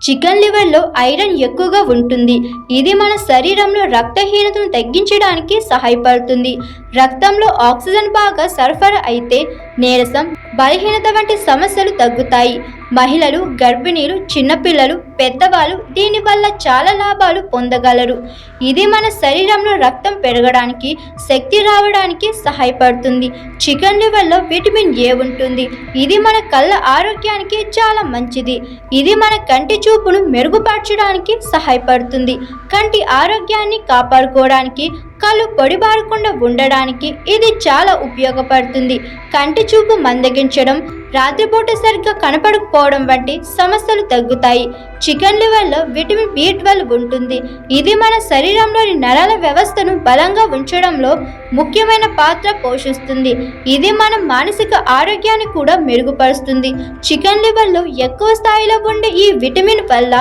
Chicken లివర్లో iron ఎక్కువగా ఉంటుంది. ఇది మన శరీరంలో రక్తహీనతను తగ్గించడానికి సహాయపడుతుంది. రక్తంలో ఆక్సిజన్ బాగా సరఫరా అయితే నీరసం, బలహీనత వంటి సమస్యలు తగ్గుతాయి. మహిళలు, గర్భిణీలు, చిన్నపిల్లలు, పెద్దవాళ్ళు దీనివల్ల చాలా లాభాలు పొందగలరు. ఇది మన శరీరంలో రక్తం పెరగడానికి, శక్తి రావడానికి సహాయపడుతుంది. చికెన్ లివర్లో విటమిన్ ఏ ఉంటుంది. ఇది మన కళ్ళ ఆరోగ్యానికి చాలా మంచిది. ఇది మన కంటి చూపును మెరుగుపరచడానికి సహాయపడుతుంది. కంటి ఆరోగ్యాన్ని కాపాడుకోవడానికి, కళ్ళు పొడిబారకుండా ఉండడానికి ఇది చాలా ఉపయోగపడుతుంది. కంటి చూపు మందగించడం, రాత్రిపూట సరిగ్గా కనపడకపోవడం వంటి సమస్యలు తగ్గుతాయి. చికెన్ లివర్లో విటమిన్ B12 ఉంటుంది. ఇది మన శరీరంలోని నరాల వ్యవస్థను బలంగా ఉంచడంలో ముఖ్యమైన పాత్ర పోషిస్తుంది. ఇది మన మానసిక ఆరోగ్యాన్ని కూడా మెరుగుపరుస్తుంది. చికెన్ లివర్లో ఎక్కువ స్థాయిలో ఉండే ఈ విటమిన్ వల్ల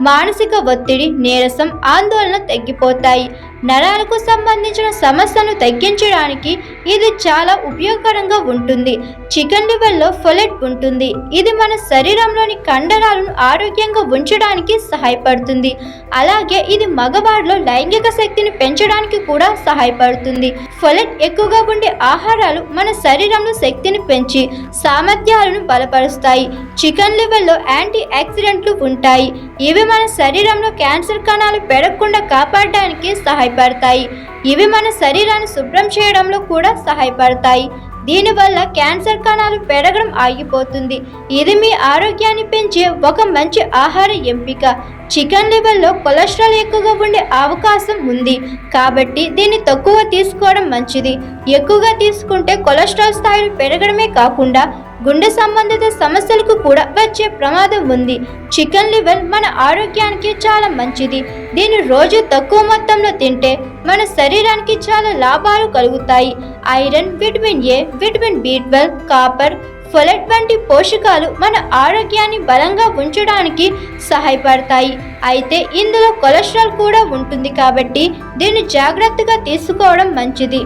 మానసిక ఒత్తిడి, నీరసం, ఆందోళన తగ్గిపోతాయి. నరాలకు సంబంధించిన సమస్యలను తగ్గించడానికి ఇది చాలా ఉపయోగకరంగా ఉంటుంది. చికెన్ లివర్లో ఫోలేట్ ఉంటుంది. ఇది మన శరీరంలోని కండరాలను ఆరోగ్యంగా ఉంచడానికి సహాయపడుతుంది. అలాగే ఇది మగవారిలో లైంగిక శక్తిని పెంచడానికి కూడా సహాయపడుతుంది. ఫోలేట్ ఎక్కువగా ఉండే ఆహారాలు మన శరీరంలో శక్తిని పెంచి సామర్థ్యాలను బలపరుస్తాయి. చికెన్ లివర్లో యాంటీ ఆక్సిడెంట్లు ఉంటాయి. ఇవి మన శరీరంలో క్యాన్సర్ కణాలు పెరగకుండా కాపాడడానికి సహాయపడతాయి. ఇవి మన శరీరాన్ని శుభ్రం చేయడంలో కూడా సహాయపడతాయి. దీనివల్ల క్యాన్సర్ కణాలు పెరగడం ఆగిపోతుంది. ఇది మీ ఆరోగ్యాన్ని పెంచే ఒక మంచి ఆహార ఎంపిక. చికెన్ లివర్లో కొలెస్ట్రాల్ ఎక్కువగా ఉండే అవకాశం ఉంది కాబట్టి దీన్ని తక్కువ తీసుకోవడం మంచిది. ఎక్కువగా తీసుకుంటే కొలెస్ట్రాల్ స్థాయిలు పెరగడమే కాకుండా గుండె సంబంధిత సమస్యలకు కూడా వచ్చే ప్రమాదం ఉంది. చికెన్ లివర్ మన ఆరోగ్యానికి చాలా మంచిది. దీన్ని రోజు తక్కువ మొత్తంలో తింటే మన శరీరానికి చాలా లాభాలు కలుగుతాయి. Iron, vitamin A, vitamin B12, copper, folate వంటి పోషకాలు మన ఆరోగ్యాన్ని బలంగా ఉంచడానికి సహాయపడతాయి. అయితే ఇందులో కొలెస్ట్రాల్ కూడా ఉంటుంది కాబట్టి దీన్ని జాగ్రత్తగా తీసుకోవడం మంచిది.